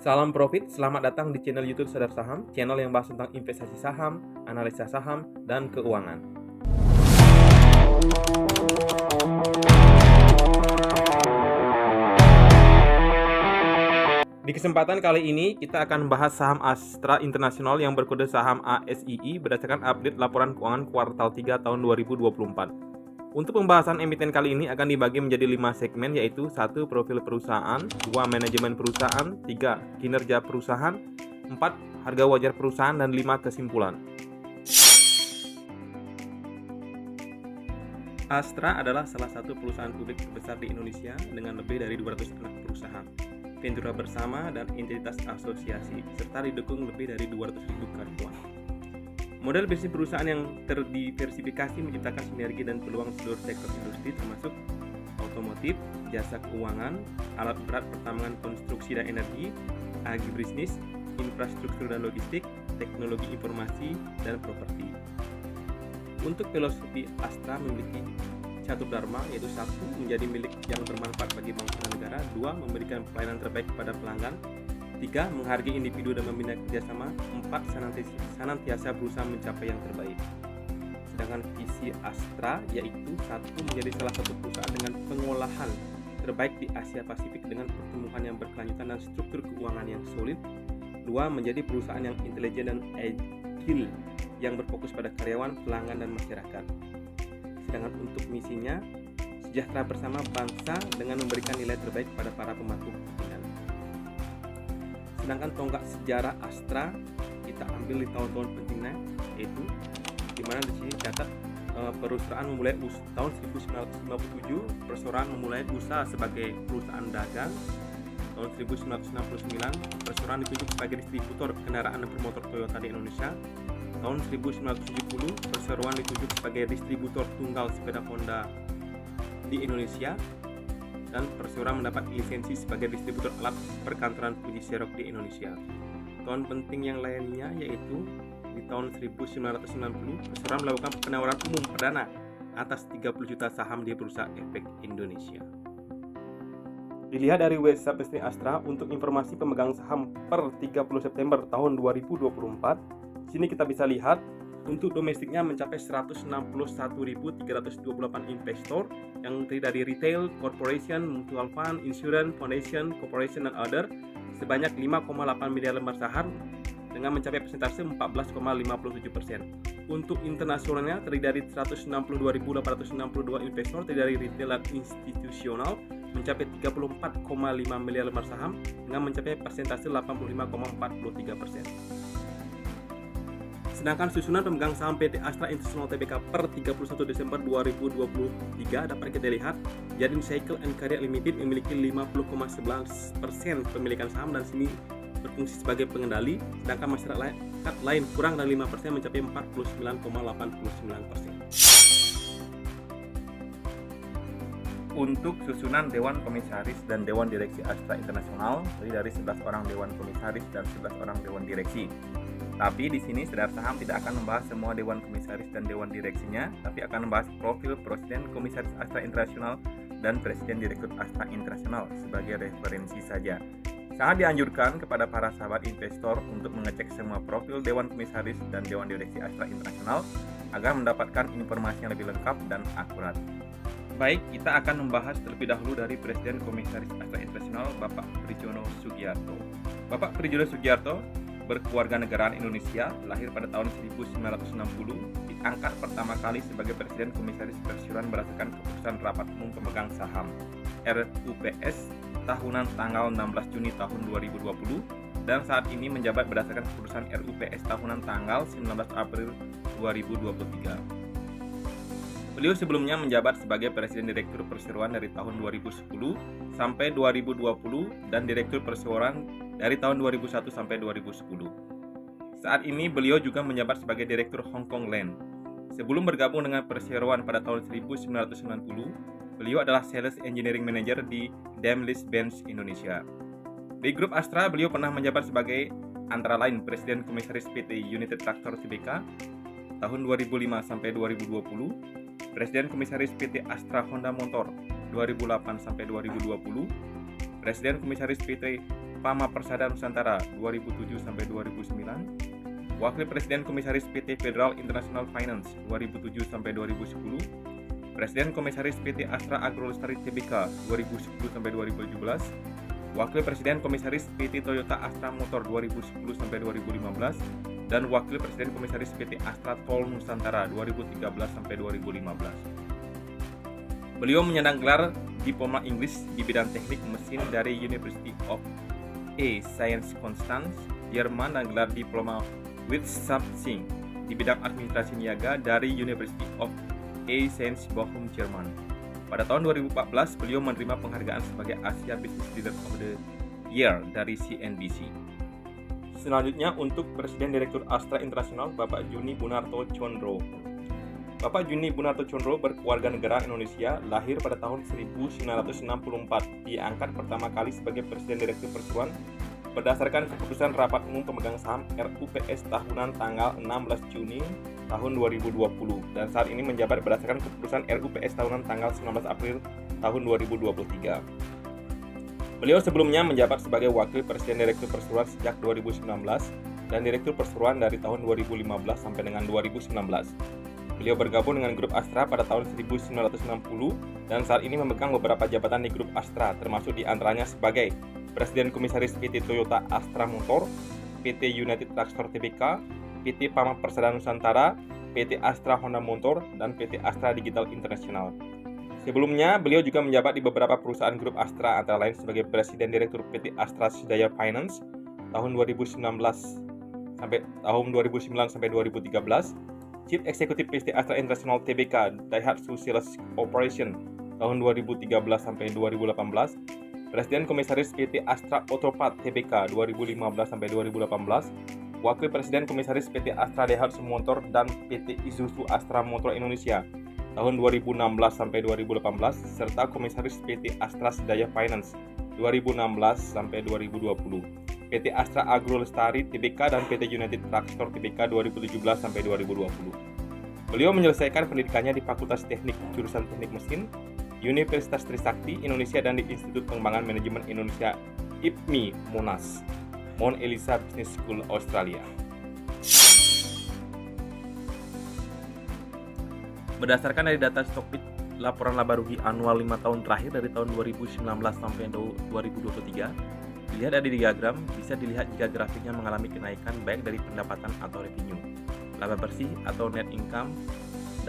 Salam profit, selamat datang di channel YouTube Sadar Saham, channel yang bahas tentang investasi saham, analisa saham, dan keuangan. Di kesempatan kali ini, kita akan membahas saham Astra International yang berkode saham ASII berdasarkan update laporan keuangan kuartal 3 tahun 2024. Untuk pembahasan emiten kali ini akan dibagi menjadi 5 segmen, yaitu 1. Profil perusahaan, 2. Manajemen perusahaan, 3. Kinerja perusahaan, 4. Harga wajar perusahaan, dan 5. Kesimpulan. Astra adalah salah satu perusahaan publik terbesar di Indonesia dengan lebih dari 200 anak perusahaan, ventura bersama, dan entitas asosiasi, serta didukung lebih dari 200.000 karyawan. Model bisnis perusahaan yang terdiversifikasi menciptakan sinergi dan peluang seluruh sektor industri termasuk otomotif, jasa keuangan, alat berat pertambangan konstruksi dan energi, agribisnis, infrastruktur dan logistik, teknologi informasi, dan properti. Untuk filosofi Astra memiliki catur dharma, yaitu 1. Menjadi milik yang bermanfaat bagi bangsa dan negara, 2. Memberikan pelayanan terbaik kepada pelanggan, 3. Menghargai individu dan membina kerjasama, 4. Senantiasa berusaha mencapai yang terbaik. Sedangkan visi Astra yaitu 1. Menjadi salah satu perusahaan dengan pengolahan terbaik di Asia Pasifik dengan pertumbuhan yang berkelanjutan dan struktur keuangan yang solid, 2. Menjadi perusahaan yang intelijen dan agile yang berfokus pada karyawan, pelanggan, dan masyarakat. Sedangkan untuk misinya, sejahtera bersama bangsa dengan memberikan nilai terbaik kepada para pemangku kepentingan. Sedangkan tonggak sejarah Astra kita ambil di tahun-tahun pentingnya, yaitu dimana di sini catat perusahaan memulai tahun 1957, perusahaan memulai usaha sebagai perusahaan dagang. Tahun 1969, perusahaan ditunjuk sebagai distributor kendaraan bermotor Toyota di Indonesia. Tahun 1970, perseroan ditunjuk sebagai distributor tunggal sepeda Honda di Indonesia, dan perseroan mendapat lisensi sebagai distributor alat perkantoran Fuji Xerox di Indonesia. Tahun penting yang lainnya yaitu di tahun 1990, perseroan melakukan penawaran umum perdana atas 30 juta saham di Bursa Efek Indonesia. Dilihat dari website PT Astra untuk informasi pemegang saham per 30 September tahun 2024. Sini kita bisa lihat untuk domestiknya mencapai 161.328 investor yang terdiri dari retail, corporation, mutual fund, insurance, foundation, corporation, dan other sebanyak 5,8 miliar lembar saham dengan mencapai persentase 14,57%. Untuk internasionalnya terdiri dari 162.862 investor terdiri dari retail dan institusional mencapai 34,5 miliar lembar saham dengan mencapai persentase 85,43%. Sedangkan susunan pemegang saham PT Astra International Tbk per 31 Desember 2023 dapat kita lihat Jadin Cycle & Carrier Limited memiliki 50,11% pemilikan saham dan sini berfungsi sebagai pengendali, sedangkan masyarakat lain kurang dari 5% mencapai 49,89%. Untuk susunan Dewan Komisaris dan Dewan Direksi Astra International terdiri dari 11 orang Dewan Komisaris dan 11 orang Dewan Direksi. Tapi di sini Sadar Saham tidak akan membahas semua Dewan Komisaris dan Dewan Direksinya, tapi akan membahas profil Presiden Komisaris Astra International dan Presiden Direktur Astra International sebagai referensi saja. Sangat dianjurkan kepada para sahabat investor untuk mengecek semua profil Dewan Komisaris dan Dewan Direksi Astra International agar mendapatkan informasi yang lebih lengkap dan akurat. Baik, kita akan membahas terlebih dahulu dari Presiden Komisaris Astra International, Bapak Prijono Sugiarto. Bapak Prijono Sugiarto berkeluarga negaraan Indonesia, lahir pada tahun 1960, diangkat pertama kali sebagai Presiden Komisaris Perseroan berdasarkan keputusan Rapat Umum Pemegang Saham RUPS tahunan tanggal 16 Juni tahun 2020 dan saat ini menjabat berdasarkan keputusan RUPS tahunan tanggal 19 April 2023. Beliau sebelumnya menjabat sebagai Presiden Direktur Perseroan dari tahun 2010 sampai 2020 dan Direktur Perseroan dari tahun 2001 sampai 2010. Saat ini beliau juga menjabat sebagai Direktur Hong Kong Land. Sebelum bergabung dengan Perseroan pada tahun 1990, beliau adalah Sales Engineering Manager di Daimler-Benz Indonesia. Di grup Astra, beliau pernah menjabat sebagai antara lain Presiden Komisaris PT United Tractor Tbk tahun 2005 sampai 2020, Presiden Komisaris PT Astra Honda Motor 2008 sampai 2020, Presiden Komisaris PT Pama Persada Nusantara 2007-2009, Wakil Presiden Komisaris PT Federal International Finance 2007-2010, Presiden Komisaris PT Astra Agrolestari Tbk 2010-2017, Wakil Presiden Komisaris PT Toyota Astra Motor 2010-2015, dan Wakil Presiden Komisaris PT Astra Tol Nusantara 2013-2015. Beliau menyandang gelar Diploma Inggris di bidang teknik mesin dari University of Science Konstanz, Jerman, dan gelar Diploma Wirtschaftssing di bidang administrasi niaga dari University of Science Bochum, Jerman. Pada tahun 2014, beliau menerima penghargaan sebagai Asia Business Leader of the Year dari CNBC. Selanjutnya untuk Presiden Direktur Astra International, Bapak Juni Bunarto Chondro. Bapak Juni Bunarto Chondro berkeluarga negara Indonesia, lahir pada tahun 1964, diangkat pertama kali sebagai Presiden Direktur Perseroan berdasarkan keputusan Rapat Umum Pemegang Saham RUPS tahunan tanggal 16 Juni tahun 2020, dan saat ini menjabat berdasarkan keputusan RUPS tahunan tanggal 19 April tahun 2023. Beliau sebelumnya menjabat sebagai Wakil Presiden Direktur Perseroan sejak 2019 dan Direktur Perseroan dari tahun 2015 sampai dengan 2019. Beliau bergabung dengan Grup Astra pada tahun 1960 dan saat ini memegang beberapa jabatan di Grup Astra, termasuk diantaranya sebagai Presiden Komisaris PT Toyota Astra Motor, PT United Tractor Tbk, PT Pama Persada Nusantara, PT Astra Honda Motor, dan PT Astra Digital International. Sebelumnya, beliau juga menjabat di beberapa perusahaan Grup Astra, antara lain sebagai Presiden Direktur PT Astra Sdaya Finance tahun 2009 sampai 2013, Chief Executive PT Astra International Tbk Daihatsu Sales Operation tahun 2013 sampai 2018, Presiden Komisaris PT Astra Autopart Tbk 2015 sampai 2018, Wakil Presiden Komisaris PT Astra Daihatsu Motor dan PT Isuzu Astra Motor Indonesia tahun 2016 sampai 2018, serta Komisaris PT Astra Sdaya Finance 2016 sampai 2020, PT Astra Agrolestari Tbk dan PT United Tractor Tbk 2017 sampai 2020. Beliau menyelesaikan pendidikannya di Fakultas Teknik jurusan Teknik Mesin, Universitas Trisakti Indonesia, dan di Institut Pengembangan Manajemen Indonesia IPMI Monash, Mount Elisa Business School, Australia. Berdasarkan dari data Stockbit, laporan laba rugi anual 5 tahun terakhir dari tahun 2019 sampai 2023, dilihat dari diagram, bisa dilihat jika grafiknya mengalami kenaikan baik dari pendapatan atau revenue, laba bersih atau net income,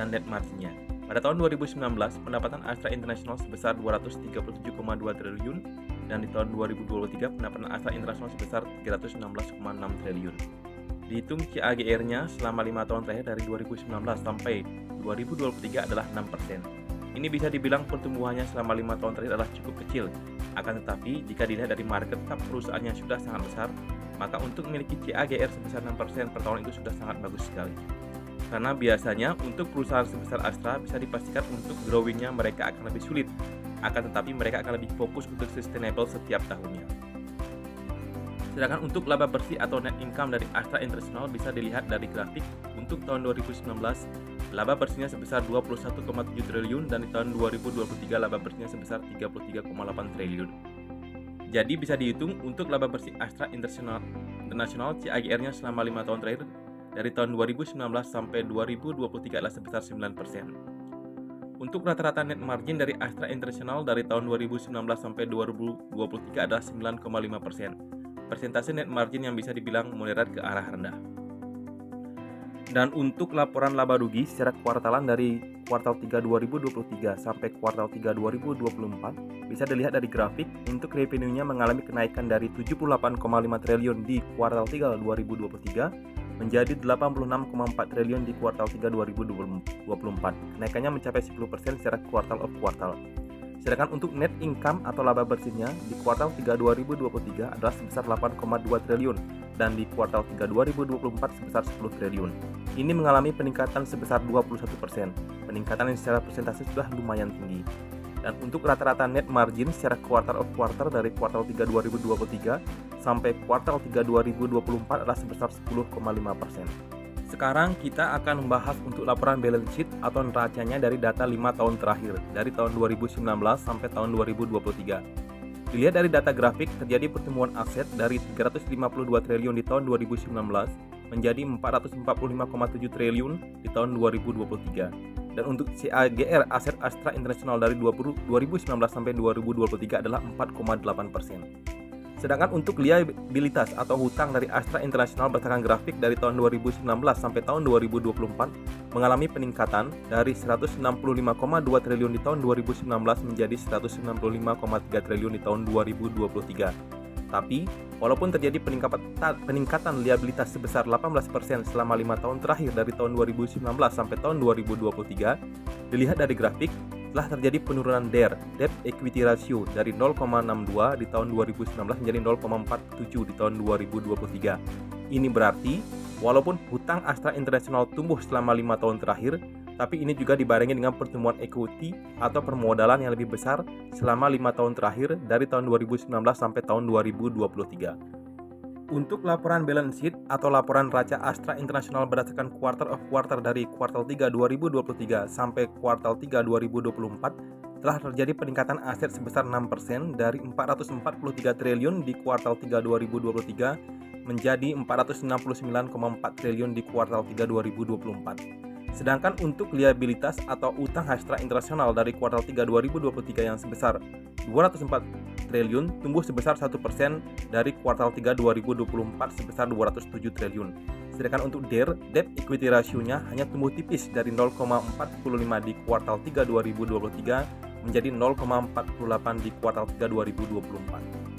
dan net marginnya. Pada tahun 2019, pendapatan Astra International sebesar 237,2 triliun, dan di tahun 2023 pendapatan Astra International sebesar 316,6 triliun. Dihitung CAGR-nya selama 5 tahun terakhir dari 2019 sampai 2023 adalah 6%. Ini bisa dibilang pertumbuhannya selama 5 tahun terakhir adalah cukup kecil. Akan tetapi, jika dilihat dari market cap perusahaannya sudah sangat besar, maka untuk memiliki CAGR sebesar 6% per tahun itu sudah sangat bagus sekali. Karena biasanya untuk perusahaan sebesar Astra bisa dipastikan untuk growing-nya mereka akan lebih sulit. Akan tetapi mereka akan lebih fokus untuk sustainable setiap tahunnya. Sedangkan untuk laba bersih atau net income dari Astra International bisa dilihat dari grafik. Untuk tahun 2019, laba bersihnya sebesar 21,7 triliun, dan di tahun 2023 laba bersihnya sebesar 33,8 triliun. Jadi bisa dihitung untuk laba bersih Astra International CAGR-nya selama 5 tahun terakhir dari tahun 2019 sampai 2023 adalah sebesar 9%. Untuk rata-rata net margin dari Astra International dari tahun 2019 sampai 2023 adalah 9,5%. Persentase net margin yang bisa dibilang moderat ke arah rendah. Dan untuk laporan laba rugi secara kuartalan dari kuartal 3 2023 sampai kuartal 3 2024 bisa dilihat dari grafik. Untuk revenue-nya mengalami kenaikan dari 78,5 triliun di kuartal 3 2023 menjadi 86,4 triliun di kuartal 3 2024. Kenaikannya mencapai 10% secara kuartal of kuartal. Sedangkan untuk net income atau laba bersihnya di kuartal 3 2023 adalah sebesar 8,2 triliun dan di kuartal 3 2024 sebesar 10 triliun. Ini mengalami peningkatan sebesar 21%, peningkatan yang secara persentase sudah lumayan tinggi. Dan untuk rata-rata net margin secara quarter of quarter dari kuartal 3 2023 sampai kuartal 3 2024 adalah sebesar 10,5%. Sekarang kita akan membahas untuk laporan balance sheet atau neracanya dari data 5 tahun terakhir, dari tahun 2019 sampai tahun 2023. Dilihat dari data grafik, terjadi pertumbuhan aset dari 352 triliun di tahun 2019 menjadi 445,7 triliun di tahun 2023. Dan untuk CAGR aset Astra International dari 2019 sampai 2023 adalah 4,8%. Sedangkan untuk liabilitas atau hutang dari Astra International berdasarkan grafik dari tahun 2019 sampai tahun 2024 mengalami peningkatan dari 165,2 triliun di tahun 2019 menjadi 165,3 triliun di tahun 2023. Tapi, walaupun terjadi peningkatan liabilitas sebesar 18% selama 5 tahun terakhir dari tahun 2019 sampai tahun 2023, dilihat dari grafik, telah terjadi penurunan DER, Debt Equity Ratio, dari 0,62 di tahun 2019 menjadi 0,47 di tahun 2023. Ini berarti, walaupun hutang Astra International tumbuh selama 5 tahun terakhir, tapi ini juga dibarengi dengan pertumbuhan equity atau permodalan yang lebih besar selama 5 tahun terakhir dari tahun 2019 sampai tahun 2023. Untuk laporan balance sheet atau laporan raca Astra International berdasarkan quarter of quarter dari kuartal 3 2023 sampai kuartal 3 2024 telah terjadi peningkatan aset sebesar 6% dari 443 triliun di kuartal 3 2023 menjadi 469,4 triliun di kuartal 3 2024. Sedangkan untuk liabilitas atau utang Astra International dari kuartal 3 2023 yang sebesar 204 triliun tumbuh sebesar 1% dari kuartal 3 2024 sebesar 207 triliun. Sedangkan untuk DER, Debt Equity Ratio-nya hanya tumbuh tipis dari 0,45 di kuartal 3 2023 menjadi 0,48 di kuartal 3 2024.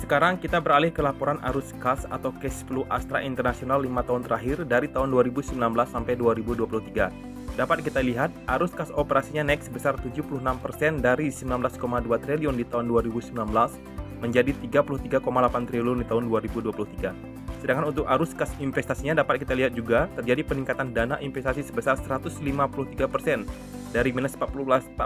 Sekarang kita beralih ke laporan arus kas atau cash flow Astra International 5 tahun terakhir dari tahun 2019 sampai 2023. Dapat kita lihat arus kas operasinya naik sebesar 76% dari 19,2 triliun di tahun 2019 menjadi 33,8 triliun di tahun 2023. Sedangkan untuk arus kas investasinya dapat kita lihat juga terjadi peningkatan dana investasi sebesar 153% dari minus 14,2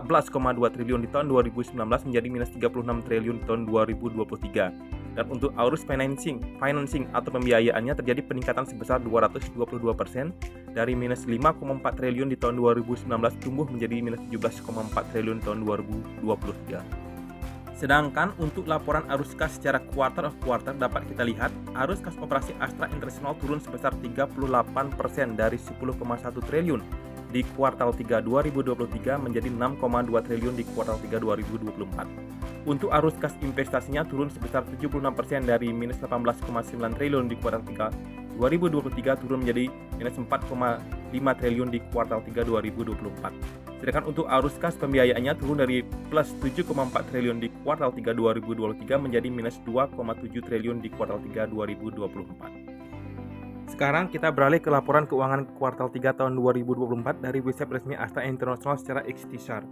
triliun di tahun 2019 menjadi minus 36 triliun di tahun 2023. Dan untuk arus financing atau pembiayaannya terjadi peningkatan sebesar 222% dari minus 5,4 triliun di tahun 2019 tumbuh menjadi minus 17,4 triliun di tahun 2023. Sedangkan untuk laporan arus kas secara quarter of quarter dapat kita lihat arus kas operasi Astra International turun sebesar 38% dari 10,1 triliun di kuartal 3 2023 menjadi 6,2 triliun di kuartal 3 2024. Untuk arus kas investasinya turun sebesar 76% dari minus 18,9 triliun di kuartal 3 2023 turun menjadi minus 4,5 triliun di kuartal 3 2024. Sedangkan untuk arus kas pembiayaannya turun dari plus 7,4 triliun di kuartal 3 2023 menjadi minus 2,7 triliun di kuartal 3 2024. Sekarang kita beralih ke laporan keuangan kuartal 3 tahun 2024 dari website resmi Astra International secara ikhtisar.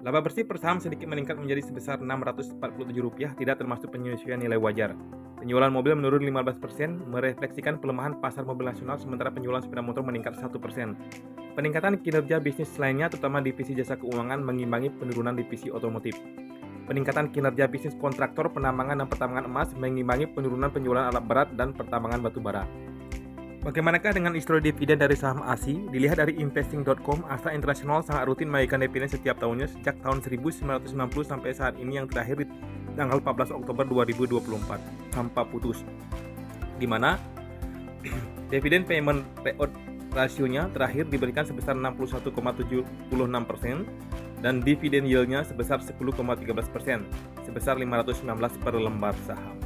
Laba bersih per saham sedikit meningkat menjadi sebesar Rp647 tidak termasuk penyesuaian nilai wajar. Penjualan mobil menurun 15%, merefleksikan pelemahan pasar mobil nasional sementara penjualan sepeda motor meningkat 1%. Peningkatan kinerja bisnis lainnya terutama divisi jasa keuangan mengimbangi penurunan divisi otomotif. Peningkatan kinerja bisnis kontraktor penambangan dan pertambangan emas mengimbangi penurunan penjualan alat berat dan pertambangan batu bara. Bagaimanakah dengan histori dividen dari saham ASI? Dilihat dari investing.com, Astra International sangat rutin memberikan dividen setiap tahunnya sejak tahun 1990 sampai saat ini yang terakhir di tanggal 14 Oktober 2024 tanpa putus. Di mana dividen payment payout rasionya terakhir diberikan sebesar 61,76% dan dividen yield-nya sebesar 10,13% sebesar 519 per lembar saham.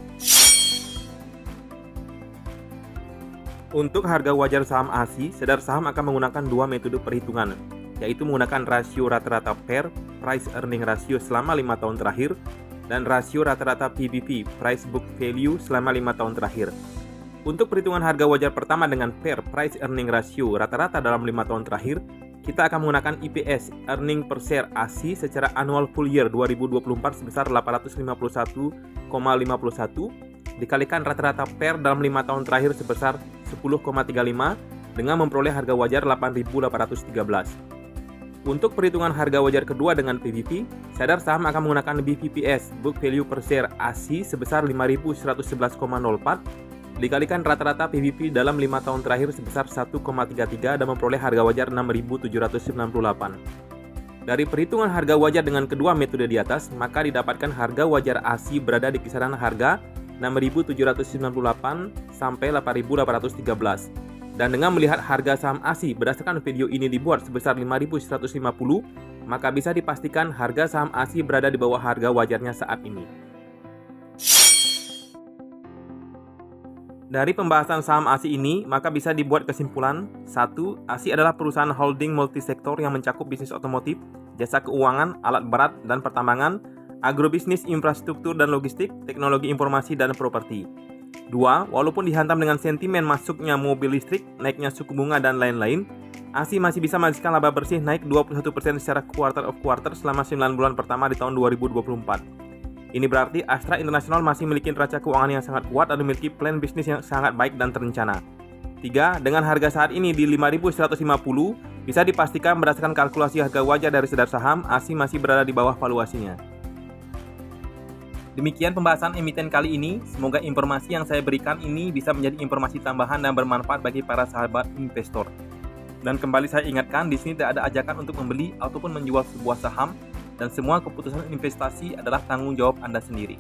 Untuk harga wajar saham ASI, Sedar Saham akan menggunakan dua metode perhitungan, yaitu menggunakan rasio rata-rata PER, Price Earning Ratio selama 5 tahun terakhir, dan rasio rata-rata PBV, Price Book Value selama 5 tahun terakhir. Untuk perhitungan harga wajar pertama dengan PER, Price Earning Ratio rata-rata dalam 5 tahun terakhir, kita akan menggunakan EPS, Earning Per Share ASI secara annual full year 2024 sebesar 851,51 dikalikan rata-rata PER dalam 5 tahun terakhir sebesar 10,35 dengan memperoleh harga wajar 8.813. Untuk perhitungan harga wajar kedua dengan PBV, Sadar Saham akan menggunakan BVPS, Book Value Per Share ASI sebesar 5.111,04 dikalikan rata-rata PBV dalam 5 tahun terakhir sebesar 1,33 dan memperoleh harga wajar 6.798. Dari perhitungan harga wajar dengan kedua metode di atas, maka didapatkan harga wajar ASI berada di kisaran harga 6.798 sampai 8.813. Dan dengan melihat harga saham ASI berdasarkan video ini dibuat sebesar 5.150, maka bisa dipastikan harga saham ASI berada di bawah harga wajarnya saat ini. Dari pembahasan saham ASI ini, maka bisa dibuat kesimpulan 1. ASI adalah perusahaan holding multisektor yang mencakup bisnis otomotif, jasa keuangan, alat berat dan pertambangan, agrobisnis, infrastruktur dan logistik, teknologi informasi dan properti. 2. Walaupun dihantam dengan sentimen masuknya mobil listrik, naiknya suku bunga dan lain-lain, ASI masih bisa menghasilkan laba bersih naik 21% secara quarter of quarter selama 9 bulan pertama di tahun 2024. Ini berarti Astra International masih memiliki neraca keuangan yang sangat kuat dan memiliki plan bisnis yang sangat baik dan terencana. 3. Dengan harga saat ini di 5.150, bisa dipastikan berdasarkan kalkulasi harga wajar dari sedar saham, ASI masih berada di bawah valuasinya. Demikian pembahasan emiten kali ini. Semoga informasi yang saya berikan ini bisa menjadi informasi tambahan dan bermanfaat bagi para sahabat investor. Dan kembali saya ingatkan, di sini tidak ada ajakan untuk membeli ataupun menjual sebuah saham, dan semua keputusan investasi adalah tanggung jawab Anda sendiri.